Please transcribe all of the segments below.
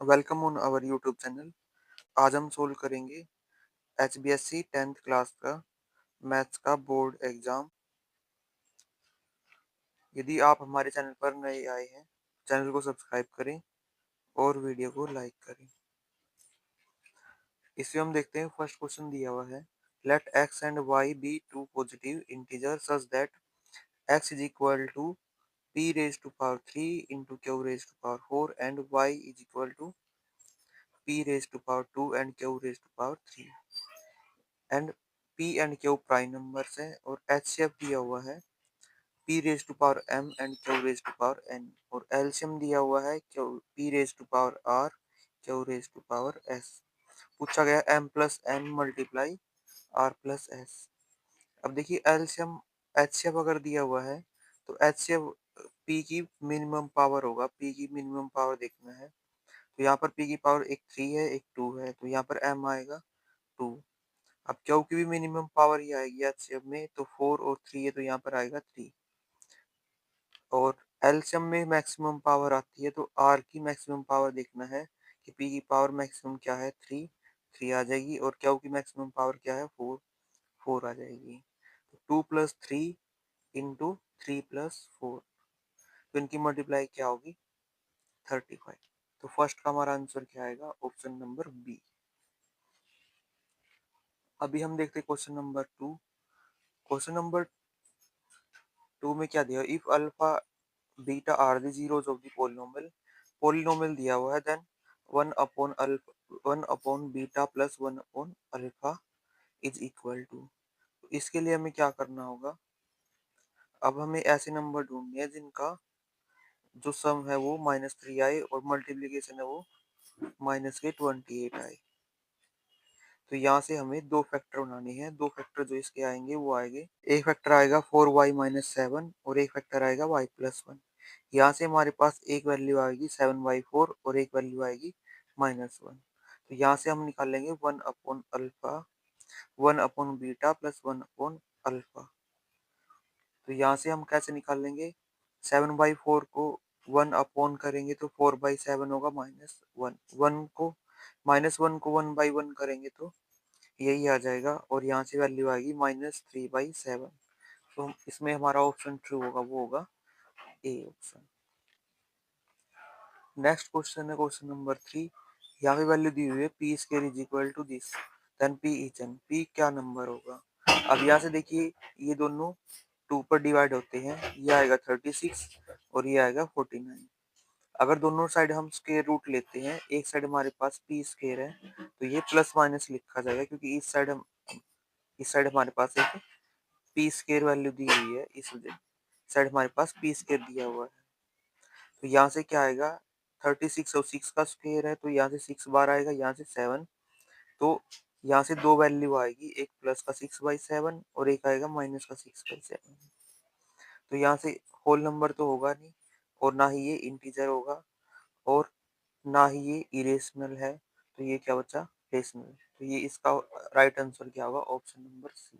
Welcome on our YouTube channel. आज हम solve करेंगे एचबीएससी 10th क्लास का मैथ्स का बोर्ड एग्जाम। यदि आप हमारे चैनल पर नए आए हैं, चैनल को सब्सक्राइब करें और वीडियो को लाइक करें। इसमें हम देखते हैं, फर्स्ट क्वेश्चन दिया हुआ है, let x and y be two positive integer such that x is equal to p raise to power 3 into q raise to power 4 and y is equal to p raise to power 2 and q raise to power 3 and p and q prime numbers है और HCF दिया हुआ है p raise to power m and q raise to power n और LCM दिया हुआ है p raise to power r q raise to power s। पूछा गया m plus n multiply r plus s। अब देखिए एलसीएम HCF अगर दिया हुआ है तो HCF p की मिनिमम पावर होगा, p की मिनिमम पावर देखना है। तो यहाँ पर p की पावर एक 3 है एक 2 है, तो यहाँ पर m आएगा 2। अब क्यू की भी मिनिमम पावर ही आएगी एचसीएफ में, तो 4 और 3 है तो यहाँ पर आएगा 3। और एलसीएम में मैक्सिमम पावर आती है तो आर की मैक्सिमम पावर देखना है कि पी की पावर मैक्सिमम क्या है 3, 3 आ जाएगी और क्यू की मैक्सिमम पावर क्या है 4, 4 आ जाएगी। तो 2 प्लस 3 इंटू 3 प्लस 4, तो इनकी मल्टीप्लाई क्या होगी 35। तो फर्स्ट का हमारा आंसर क्या आएगा, ऑप्शन नंबर बी। अभी हम देखते हैं क्वेश्चन नंबर 2। क्वेश्चन नंबर 2 में क्या दिया, if alpha beta are the zeros of the polynomial, polynomial दिया हुआ है, then 1 upon beta plus 1 upon alpha is equal to. इसके लिए हमें क्या करना होगा, अब हमें ऐसे नंबर ढूंढने हैं जिनका जो सम है वो -3 आए और मल्टीप्लीकेशन है वो -28 आए। तो यहाँ से हमें दो फैक्टर बनाने हैं। दो फैक्टर जो इसके आएंगे वो आएंगे, एक फैक्टर आएगा 4y-7 और एक फैक्टर आएगा y+1। यहाँ से हमारे पास एक वैल्यू आएगी 7y4 और एक वैल्यू आएगी -1। तो यहाँ से हम निकालेंगे 1 upon alpha, 1 upon beta plus 1 upon alpha. तो यहाँ से हम कैसे निकालेंगे, 7/4 को 1 अपॉन करेंगे तो 4/7 होगा -1। 1 को 1/1 करेंगे तो यही आ जाएगा और यहाँ से वैल्यू आएगी -3/7। तो इसमें हमारा ऑप्शन ट्रू होगा, वो होगा ए ऑप्शन। नेक्स्ट क्वेश्चन है क्वेश्चन नंबर 3। यहाँ पे वैल्यू दी हुई है P square is equal to this, then P is an, P क्या नंबर होगा। अब यहाँ से देखिए ये दोनों 2 पर डिवाइड होते हैं, ये आएगा 36 और ये आएगा 49। अगर दोनों साइड हम स्क्वायर रूट लेते हैं, एक साइड हमारे पास पी स्क्वायर है तो ये प्लस माइनस लिखा जाएगा, क्योंकि इस साइड हमारे पास एक पी स्क्वायर वैल्यू दी हुई है, इस साइड हमारे पास पी स्क्वायर दिया हुआ है। तो यहाँ से क्या आएगा, 36 और 6 का स्क्वायर है तो यहाँ से 6 बार आएगा, यहाँ से 7। तो यहाँ से दो वैल्यू आएगी, एक प्लस का 6/7 और एक आएगा माइनस का 6/7। तो यहाँ से होल नंबर तो होगा नहीं और ना ही ये इंटीजर होगा और ना ही ये इरेशनल है, तो ये क्या बचा, रेशनल। तो ये इसका राइट आंसर क्या होगा, ऑप्शन नंबर सी।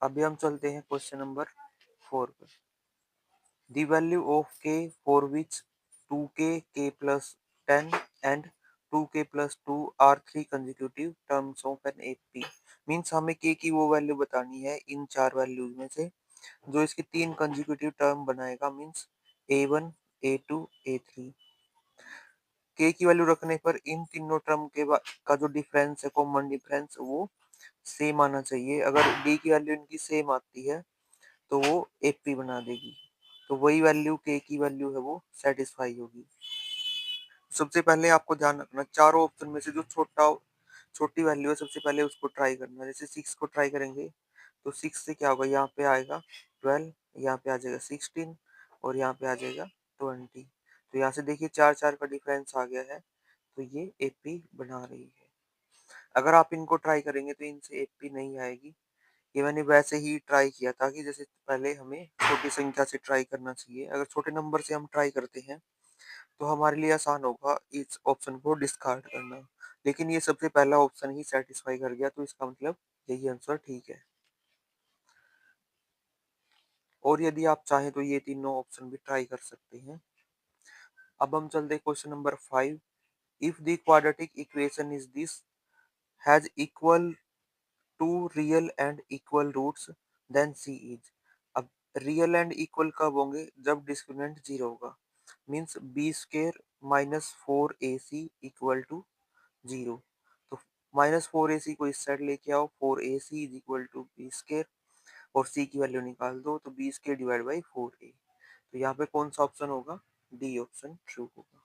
अभी हम चलते हैं क्वेश्चन नंबर 4 पर। The value of k for which 2k, k plus 10 and 2k plus 2 are three consecutive terms of an AP। Means हमें k की वो वैल्यू बतानी है इन चार वैल्यूज में से जो इसके तीन कंजिक्यूटिव टर्म बनाएगा, means a1, a2, a3। k की वैल्यू रखने पर इन तीनों टर्म का जो डिफरेंस है, कॉमन डिफरेंस, वो सेम आना चाहिए। अगर d की वैल्यू इनकी सेम आती है तो वो एपी बना देगी, तो वही वैल्यू के की वैल्यू है वो सेटिस्फाई होगी। सबसे पहले आपको ध्यान रखना, चारों ऑप्शन में से जो छोटी वैल्यू है सबसे पहले उसको ट्राई करना। जैसे 6 को ट्राई करेंगे तो 6 से क्या होगा, यहाँ पे आएगा 12, यहाँ पे आ जाएगा 16 और यहाँ पे आ जाएगा 20। तो यहाँ से देखिए चार चार का डिफरेंस आ गया है, तो ये एपी बना रही है। अगर आप इनको ट्राई करेंगे तो इनसे एपी नहीं आएगी। ये मैंने वैसे ही ट्राई किया था कि जैसे पहले हमें छोटी संख्या से ट्राई करना चाहिए। अगर छोटे नंबर से हम ट्राई करते हैं तो हमारे लिए आसान होगा इस ऑप्शन को डिस्कार्ड करना, लेकिन ये सबसे पहला ऑप्शन ही सेटिस्फाई कर गया, तो इसका मतलब यही आंसर ठीक है। और यदि आप चाहें तो ये तीनों ऑप्शन भी ट्राई कर सकते हैं। अब हम चलते question number 5। If the quadratic equation is this has equal to real and equal roots then C is. अब रियल एंड इक्वल कब होंगे? जब डिस्क्रिमिनेंट जीरो होगा। Means B square minus four A C equal to zero. तो minus four A C को इस side लेके आओ, four A C is equal to B square, और सी की वैल्यू निकाल दो तो B square divide by four ए। तो यहाँ पे कौन सा ऑप्शन होगा? डी ऑप्शन ट्रू होगा।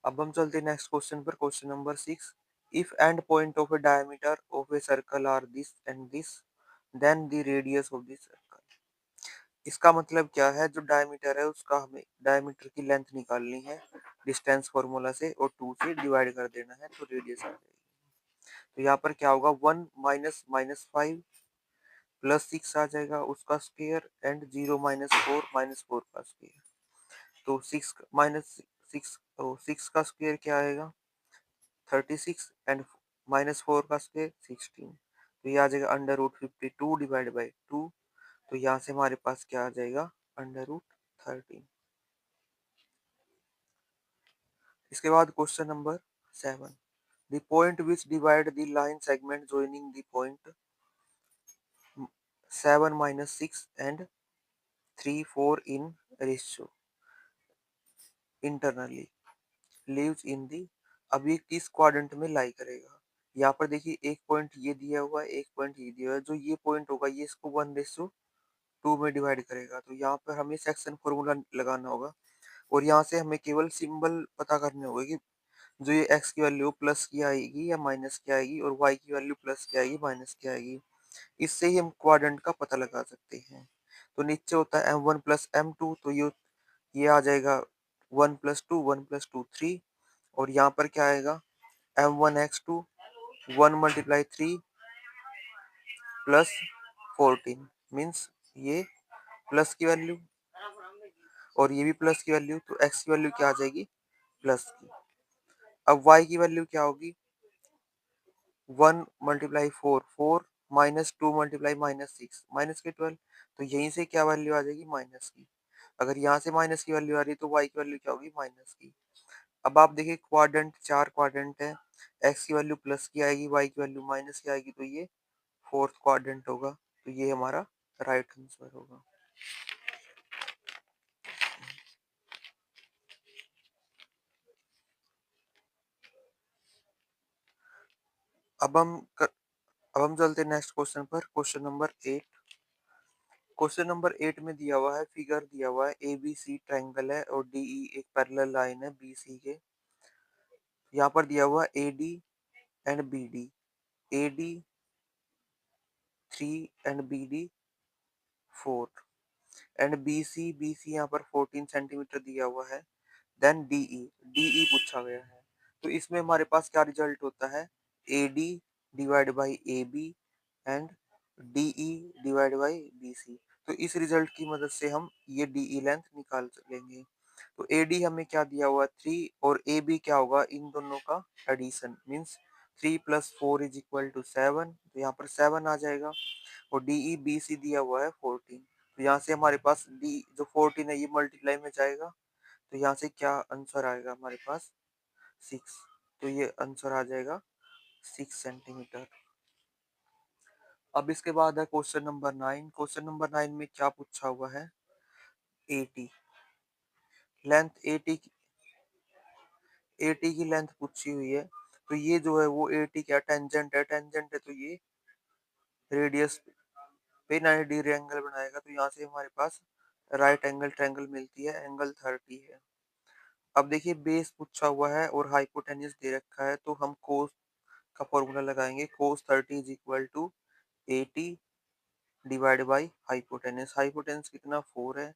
अब हम चलते हैं नेक्स्ट क्वेश्चन पर, question number 6। If end point of a diameter of a circle are this and this, then the radius of this circle. इसका मतलब क्या है? जो डायमीटर है उसका हमें डायमीटर की लेंथ निकालनी है डिस्टेंस फॉर्मूला से, और टू से डिवाइड कर देना है तो रेडियस आ जाएगी। तो यहाँ पर क्या होगा? One minus minus five plus six आ जाएगा उसका square, and zero minus four का स्क्वायर। तो सिक्स माइनस सिक्स, तो सिक्स का स्क्वायर क्या आएगा? 36, एंड माइनस फोर का स्क्वायर 16। तो ये आ जाएगा under root 52 divide by two. तो यहाँ से हमारे पास क्या आ जाएगा? Under root 13। इसके बाद question number 7। The point which divide the line segment joining the point 7 minus six and 3 4 in ratio internally lives in the. अब ये किस क्वाड्रेंट में लाई करेगा? यहाँ पर देखिए एक पॉइंट ये दिया हुआ है, एक पॉइंट ये दिया हुआ है। जो ये पॉइंट होगा ये इसको वन रेशियो टू में डिवाइड करेगा। तो यहाँ पर हमें सेक्शन फॉर्मूला लगाना होगा, और यहाँ से हमें केवल सिंबल पता करने होगा कि जो ये एक्स की वैल्यू प्लस की आएगी या माइनस की आएगी, और वाई की वैल्यू प्लस की आएगी माइनस की आएगी। इससे ही हम क्वाड्रेंट का पता लगा सकते हैं। तो नीचे होता है m1 प्लस एम टू, तो ये आ जाएगा वन प्लस टू थ्री, और यहाँ पर क्या आएगा? m1 x2 one multiply three plus 14, means ये प्लस की वैल्यू और ये भी प्लस की वैल्यू, तो x की वैल्यू क्या आ जाएगी? प्लस की। अब y की वैल्यू क्या होगी? One multiply four, four minus two multiply minus six, minus के 12। तो यहीं से क्या वैल्यू आ जाएगी? माइनस की। अगर यहाँ से माइनस की वैल्यू आ रही है तो y की वैल्यू क्या होगी? माइनस की। अब आप देखिए क्वाड्रेंट, चार क्वाड्रेंट है, x की वैल्यू प्लस की आएगी, y की वैल्यू माइनस की आएगी, तो ये फोर्थ क्वाड्रेंट होगा। तो ये हमारा राइट आंसर होगा। अब हम कर, अब हम चलते हैं नेक्स्ट क्वेश्चन पर, क्वेश्चन नंबर 8। क्वेश्चन नंबर 8 में दिया हुआ है, फिगर दिया हुआ है, ए बी सी ट्रायंगल है और डी ई एक पैरेलल लाइन है बी सी के। यहाँ पर दिया हुआ A D and B D, A D three and B D four, and B C यहाँ पर 14 सेंटीमीटर दिया हुआ है। देन डी ई पूछा गया है। तो इसमें हमारे पास क्या रिजल्ट होता है? A D divide by A B and D E divide by B C. तो इस रिजल्ट की मदद से हम ये डी ई लेंथ निकाल लेंगे। तो ए डी हमें क्या दिया हुआ? थ्री, और ए बी क्या होगा? इन दोनों का addition, means three plus four is equal to seven, तो यहाँ पर सेवन आ जाएगा। और डी ई बी सी दिया हुआ है 14। तो यहाँ से हमारे पास डी जो 14 है ये मल्टीप्लाई में जाएगा, तो यहाँ से क्या आंसर आएगा हमारे पास? सिक्स। तो ये आंसर आ जाएगा 6 सेंटीमीटर। अब इसके बाद है क्वेश्चन नंबर 9। क्वेश्चन नंबर 9 में क्या पूछा हुआ है? 80 लेंथ, 80 की लेंथ पूछी हुई है। तो ये जो है वो 80 क्या टेंजेंट है? टेंजेंट है तो ये रेडियस पे 90 डिग्री एंगल बनाएगा। तो यहाँ से हमारे पास राइट एंगल ट्रायंगल मिलती है, एंगल 30 है। अब देखिए बेस पूछा हुआ है और हाइपोटेन्यूज दे रखा है, तो हम कोस का फॉर्मूला लगाएंगे। Cos 30 is equal to 80 divide by hypotenuse. Hypotenuse कितना? 4 है।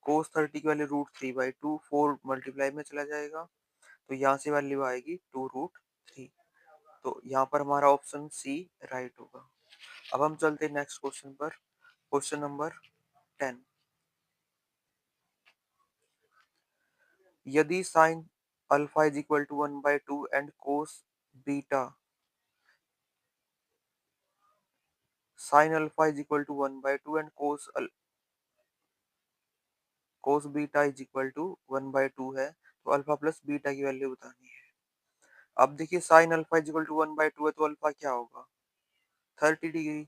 कोस 30 की value root three by two, four multiply में चला जाएगा, तो यहाँ से वैल्यू आएगी टू रूट थ्री। तो यहाँ पर हमारा ऑप्शन सी राइट होगा। अब हम चलते हैं नेक्स्ट क्वेश्चन पर, क्वेश्चन नंबर 10। यदि sine alpha is equal to one by two and cos beta, sine alpha is equal to one by two and cos cos beta is equal to 1/2 है, तो alpha plus beta की value बतानी है। अब देखिए sine alpha is equal to 1/2 है, तो alpha क्या होगा 30 डिग्री।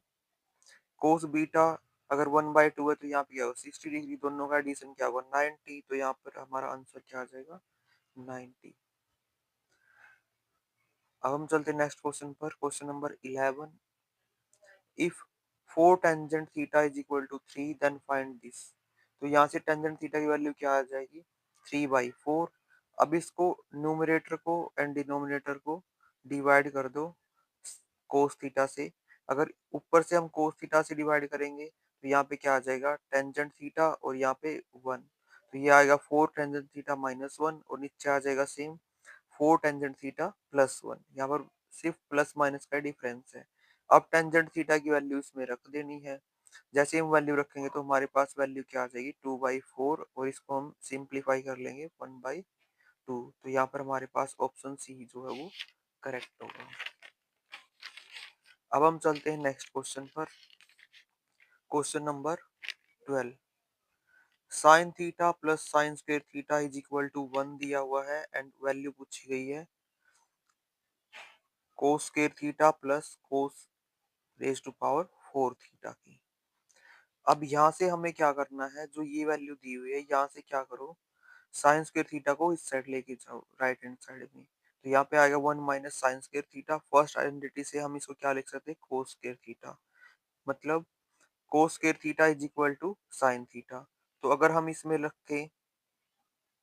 कोस बीटा अगर 1/2 है तो यहाँ पे क्या होगा 60 डिग्री, दोनों का एडिशन क्या होगा 90, तो यहाँ पर हमारा आंसर क्या आ जाएगा 90। अब हम चलते हैं नेक्स्ट क्वेश्चन पर, क्वेश्चन नंबर 11। इफ 4 tangent theta is equal to 3 then find this. तो यहाँ से टेंजेंट थीटा की वैल्यू क्या आ जाएगी 3/4। अब इसको न्यूमरेटर को एंड डिनोमिनेटर को डिवाइड कर दो कोस थीटा से। अगर ऊपर से हम कोस थीटा से डिवाइड करेंगे तो यहाँ पे क्या आ जाएगा टेंजेंट थीटा और यहाँ पे 1, तो ये आएगा 4 टेंजेंट थीटा -1 और नीचे आ जाएगा सेम 4 टेंजेंट थीटा +1। यहाँ पर सिर्फ प्लस माइनस का डिफरेंस है। अब टेंजेंट थीटा की वैल्यू इसमें रख देनी है। जैसे हम वैल्यू रखेंगे तो हमारे पास वैल्यू क्या आ जाएगी 2/4 और इसको हम सिंप्लीफाई कर लेंगे 1/2। तो यहाँ पर हमारे पास ऑप्शन सी जो है वो करेक्ट होगा। अब हम चलते हैं नेक्स्ट क्वेश्चन पर, question number 12। Sine theta plus sine square theta is equal to 1 दिया हुआ है एंड वैल्यू पूछी गई है cos square theta plus cos raise to power 4 theta की। अब यहाँ से हमें क्या करना है, जो ये वैल्यू दी हुई है यहाँ से क्या करो साइन स्क्वायर थीटा को इस साइड लेके जाओ राइट हैंड साइड में, तो यहाँ पे आएगा 1 minus sign square theta. First identity से हम इसको क्या लिख सकते हैं कोस स्क्वायर थीटा, मतलब cos square theta is equal to sine theta. तो अगर हम इसमें रखें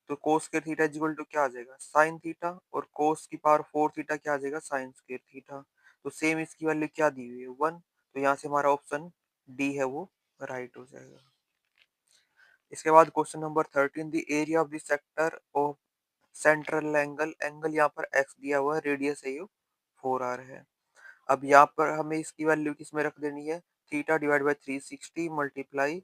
तो cos square theta is equal to क्या आ जाएगा साइन थीटा, और कोस की पावर 4 थीटा क्या आ जाएगा साइन स्क्वायर थीटा। तो सेम इसकी वैल्यू क्या दी हुई है 1, तो यहाँ से हमारा ऑप्शन डी है वो राइट हो जाएगा। इसके बाद question number 13। The area of the sector of central angle, angle यहाँ पर एक्स दिया हुआ है, रेडियस है ये 4r है। अब यहाँ पर हमें इसकी वैल्यू किस में रख देनी है theta divide by 360 multiply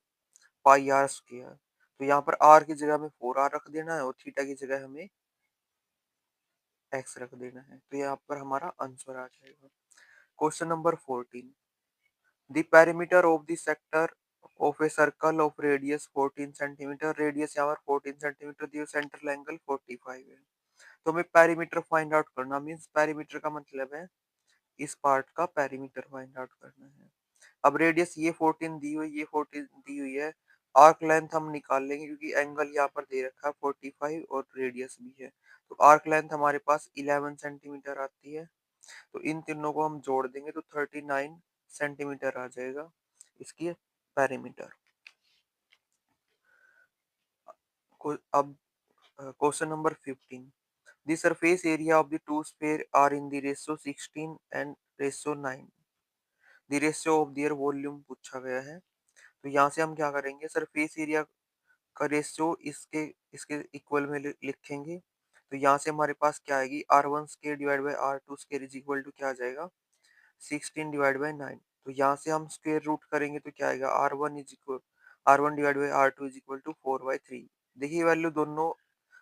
pi R square. तो यहाँ पर r की जगह हमें 4r रख देना है और थीटा की जगह हमें x रख देना है, तो यहाँ पर हमारा आंसर आ जाएगा। Question number 14। The perimeter of the sector of a circle of radius 14 centimetre, radius यहाँ पर 14 सेंटीमीटर दी, सेंट्रल एंगल 45 है। तो हमें पेरीमीटर फाइंड आउट करना, मींस पेरीमीटर का मतलब है इस पार्ट का पेरीमीटर फाइंड आउट करना है। अब रेडियस ये 14 दी हुई, ये 14 दी हुई है। आर्क लेंथ हम निकाल लेंगे क्योंकि एंगल यहाँ पर दे रखा है 45 और रेडियस भी है, तो आर्क लेंथ हमारे पास 11 सेंटीमीटर आती है। तो इन तीनों को हम जोड़ देंगे तो 39 सेंटीमीटर आ जाएगा इसकी पेरीमीटर। अब question number 15। The surface area of the two sphere are in the ratio 16 and ratio 9, the ratio of their volume पूछा गया है। तो यहाँ से हम क्या करेंगे सरफेस एरिया का रेशियो इसके इसके इक्वल में लिखेंगे। तो यहाँ से हमारे पास क्या आएगी r1 square divide by r2 square is equal to क्या आ जाएगा 16 डिवाइड बाई 9। तो यहाँ से हम स्क्वायर रूट करेंगे तो क्या आएगा r1 divide by r2 is equal to 4/3। देखिए वैल्यू दोनों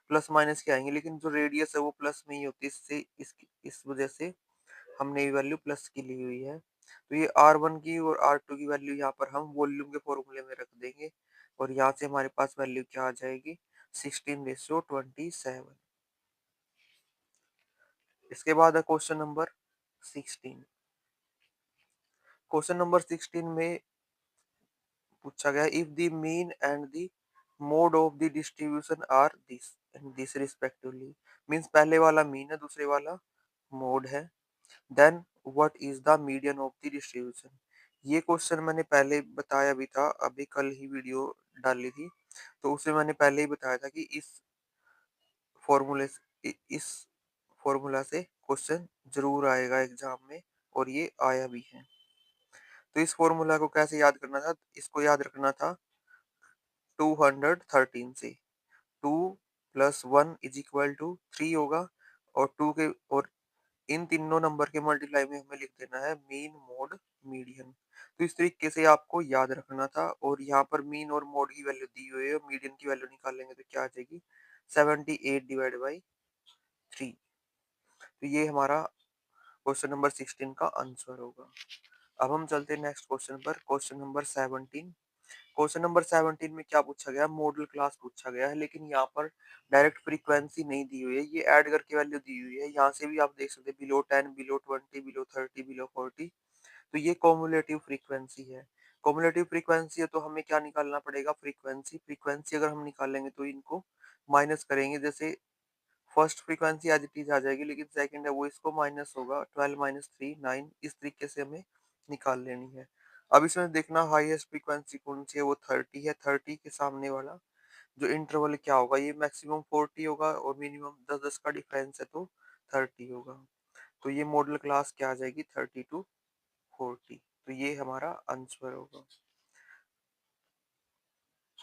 प्लस माइनस के आएंगे, लेकिन जो रेडियस है वो प्लस में ही होती है, इससे इस वजह से हमने ये वैल्यू प्लस की ली हुई है। तो ये r1 की और r2 की वैल्यू यहाँ पर हम वॉल्यूम के फॉर्मूले में रख देंगे और यहाँ से हमारे पास वैल्यू क्या आ जाएगी 16:27। इसके बाद है क्वेश्चन नंबर 16। क्वेश्चन नंबर 16 में पूछा गया if the mean and the mode of the distribution are this respectively, means पहले वाला मीन है दूसरे वाला मोड है, then what is the median of the distribution. ये क्वेश्चन मैंने पहले बताया भी था, अभी कल ही वीडियो डाली थी, तो उसमें मैंने पहले ही बताया था कि फॉर्मूले इस फॉर्मूला से क्वेश्चन जरूर आएगा एग्जाम में, और ये आया भी है। तो इस फॉर्मूला को कैसे याद करना था, इसको याद रखना था 213 से। 2 प्लस 1 इज इक्वल टू 3 होगा, और टू के और इन तीनों नंबर के मल्टीप्लाई में हमें लिख देना है मीन मोड मीडियन। तो इस तरीके से आपको याद रखना था, और यहाँ पर मीन और मोड की वैल्यू दी हुई है, मीडियन की वैल्यू निकालेंगे तो क्या आ जाएगी 78 डिवाइड बाई 3। तो ये हमारा क्वेश्चन नंबर 16 का आंसर होगा। अब हम चलते हैं नेक्स्ट क्वेश्चन पर, क्वेश्चन नंबर 17। क्वेश्चन नंबर 17 में क्या पूछा गया? मॉडल क्लास पूछा गया है, लेकिन यहाँ पर डायरेक्ट फ्रीक्वेंसी नहीं दी हुई है, ये ऐड करके वैल्यू दी हुई है। यहाँ से भी आप देख सकते हैं बिलो 10, बिलो 20, बिलो 30, बिलो 40। तो ये कॉमुलेटिव फ्रीक्वेंसी है। कॉमुलेटिव फ्रीक्वेंसी है तो हमें क्या निकालना पड़ेगा? फ्रीक्वेंसी। फ्रीक्वेंसी अगर हम निकालेंगे तो इनको माइनस करेंगे, जैसे first frequency as it is आ जाएगी, लेकिन सेकंड है वो इसको माइनस होगा। 12 माइनस 3 9, इस तरीके से हमें निकाल लेनी है। अब इसमें देखना हाईएस्ट फ्रीक्वेंसी कौन सी है, वो 30 है। 30 के सामने वाला जो इंटरवल क्या होगा? ये मैक्सिमम 40 होगा और मिनिमम 10-10 का डिफरेंस है तो 30 होगा। तो ये मॉडल क्लास क्या आ जाएगी? 30 टू 40। तो ये हमारा आंसर होगा।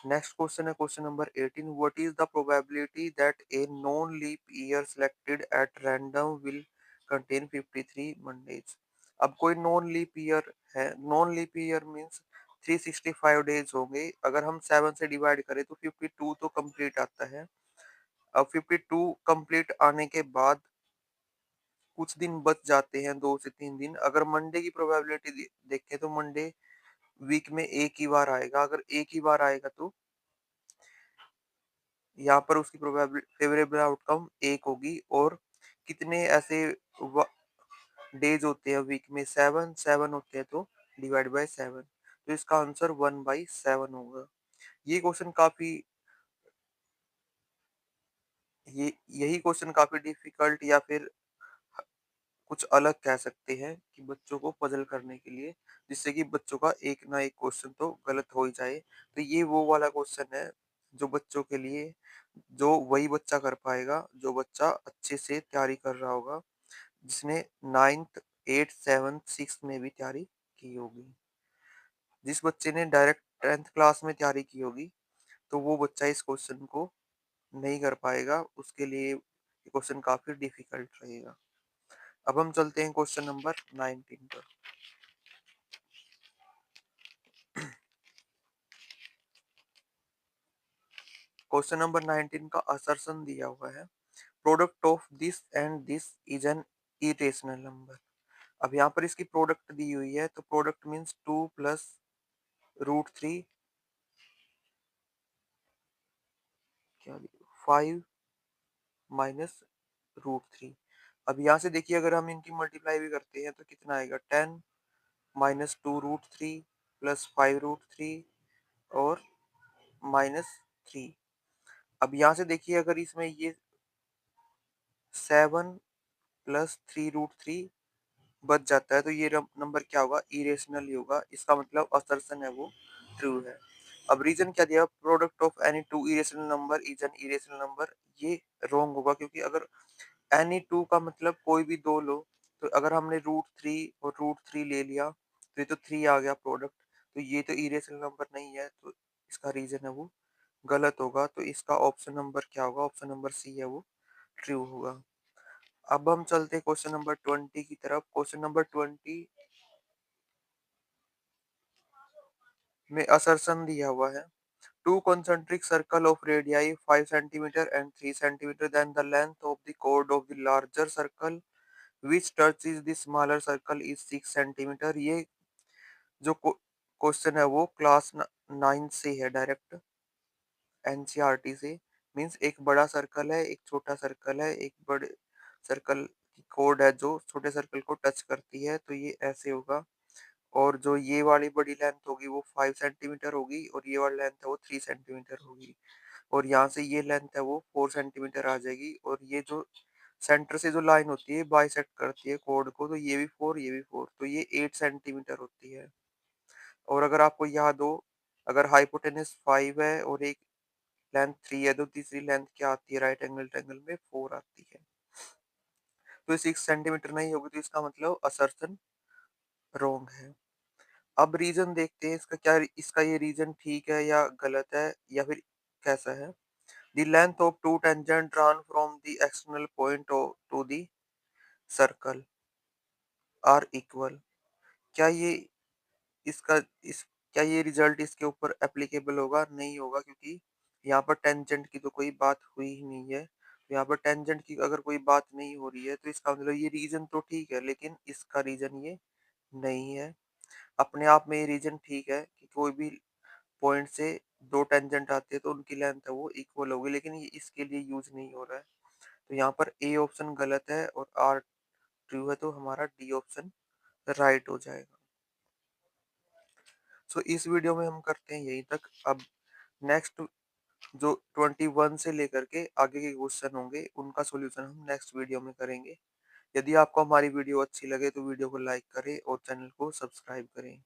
नेक्स्ट क्वेश्चन है question number 18। What is the probability that a non leap year selected at random will contain 53 Mondays? अब कोई नॉन लीप ईयर है, non leap year means 365 days होंगे। अगर हम 7 से डिवाइड करें तो 52 तो कंप्लीट आता है। अब 52 कंप्लीट आने के बाद कुछ दिन बच जाते हैं, 2 से 3 दिन। अगर मंडे की प्रोबेबिलिटी देखें तो मंडे वीक में एक ही बार आएगा। अगर एक ही बार आएगा तो यहाँ पर उसकी फेवरेबल आउटकम एक होगी। और कितने ऐसे डेज होते हैं वीक में? 7 7 होते हैं तो डिवाइड बाय 7। तो इसका आंसर 1/7 होगा। ये क्वेश्चन काफी ये यही क्वेश्चन काफी डिफिकल्ट या फिर कुछ अलग कह सकते हैं कि बच्चों को पजल करने के लिए, जिससे कि बच्चों का एक ना एक क्वेश्चन तो गलत हो ही जाए। तो ये वो वाला क्वेश्चन है जो बच्चों के लिए, जो वही बच्चा कर पाएगा जो बच्चा अच्छे से तैयारी कर रहा होगा, जिसने 9th 8th 7th 6th में भी तैयारी की होगी। जिस बच्चे ने डायरेक्ट 10th क्लास में तैयारी की होगी तो वो बच्चा इस क्वेश्चन को नहीं कर पाएगा, उसके लिए ये क्वेश्चन काफी डिफिकल्ट रहेगा। अब हम चलते हैं क्वेश्चन नंबर 19 पर। क्वेश्चन नंबर 19 का असर्शन दिया हुआ है, product of this and this is an irrational number. अब यहाँ पर इसकी प्रोडक्ट दी हुई है, तो product means 2 plus root three, क्या 5 माइनस रूट थ्री। अब यहाँ से देखिए अगर हम इनकी मल्टीप्लाई भी करते हैं तो कितना आएगा? 10 minus 2 root three plus 5 root three और माइनस 3। अब यहाँ से देखिए अगर इसमें ये 7 प्लस 3 रूट थ्री बच जाता है तो ये नंबर क्या होगा? इरेशनल ही होगा। इसका मतलब असर्शन है वो ट्रू है। अब रीजन क्या दिया? Product of any two irrational number is an irrational number. ये रॉन्ग होगा, क्योंकि अगर एनी टू का मतलब कोई भी दो लो, तो अगर हमने रूट थ्री और रूट थ्री ले लिया तो ये तो थ्री आ गया प्रोडक्ट, तो ये तो इरेशनल नंबर नहीं है। तो इसका रीजन है वो गलत होगा। तो इसका ऑप्शन नंबर क्या होगा? ऑप्शन नंबर सी है वो ट्रू होगा। अब हम चलते हैं क्वेश्चन नंबर 20 की तरफ। क्वेश्चन नंबर 20 में असर्शन दिया हुआ है, to concentric circle of radii 5 centimeter and 3 centimeter, then the length of the chord of the larger circle which touches the smaller circle is 6 centimeter। ये जो क्वेश्चन है वो क्लास 9 से है, डायरेक्ट एनसीईआरटी से। मींस एक बड़ा सर्कल है, एक छोटा सर्कल है, एक बड़े सर्कल की कोड है जो छोटे सर्कल को टच करती है, तो ये ऐसे होगा। और जो ये वाली बड़ी लेंथ होगी वो 5 सेंटीमीटर होगी और ये वाली लेंथ है वो 3 सेंटीमीटर होगी। और यहाँ से ये लेंथ है वो 4 सेंटीमीटर आ जाएगी। और ये जो सेंटर से जो लाइन होती है बाइसेक्ट करती है कोड को, तो ये भी 4 ये भी 4, तो ये 8 सेंटीमीटर होती है। और अगर आपको याद हो, अगर हाइपोटेनस 5 है और एक लेंथ 3 है तो तीसरी लेंथ क्या आती है? राइट एंगल ट्रायंगल में 4 आती है। तो ये 6 सेंटीमीटर नहीं होगी, तो इसका मतलब असर्शन रॉन्ग है। अब रीजन देखते हैं इसका क्या, इसका ये रीजन ठीक है या गलत है या फिर कैसा है। The length of two tangent drawn from the external point to the circle are equal। क्या ये इसका इस क्या ये रिजल्ट इसके ऊपर एप्लीकेबल होगा? नहीं होगा, क्योंकि यहाँ पर टेंजेंट की तो कोई बात हुई ही नहीं है। तो यहाँ पर टेंजेंट की अगर कोई बात नहीं हो रही है तो इसका मतलब ये रीजन तो ठीक है, लेकिन इसका रीजन ये नहीं है। अपने आप में ये रीजन ठीक है कि कोई भी पॉइंट से 2 टेंजेंट आते हैं तो उनकी लेंथ है वो इक्वल होगी, लेकिन ये इसके लिए यूज़ नहीं हो रहा है। तो यहाँ पर ए ऑप्शन गलत है और आर ट्रू है, तो हमारा डी ऑप्शन राइट हो जाएगा। सो इस वीडियो में हम करते हैं यहीं तक। अब नेक्स्ट जो 21 से लेकर के आगे के क्वेश्चन होंगे उनका सॉल्यूशन हम नेक्स्ट वीडियो में करेंगे। यदि आपको हमारी वीडियो अच्छी लगे तो वीडियो को लाइक करें और चैनल को सब्सक्राइब करें।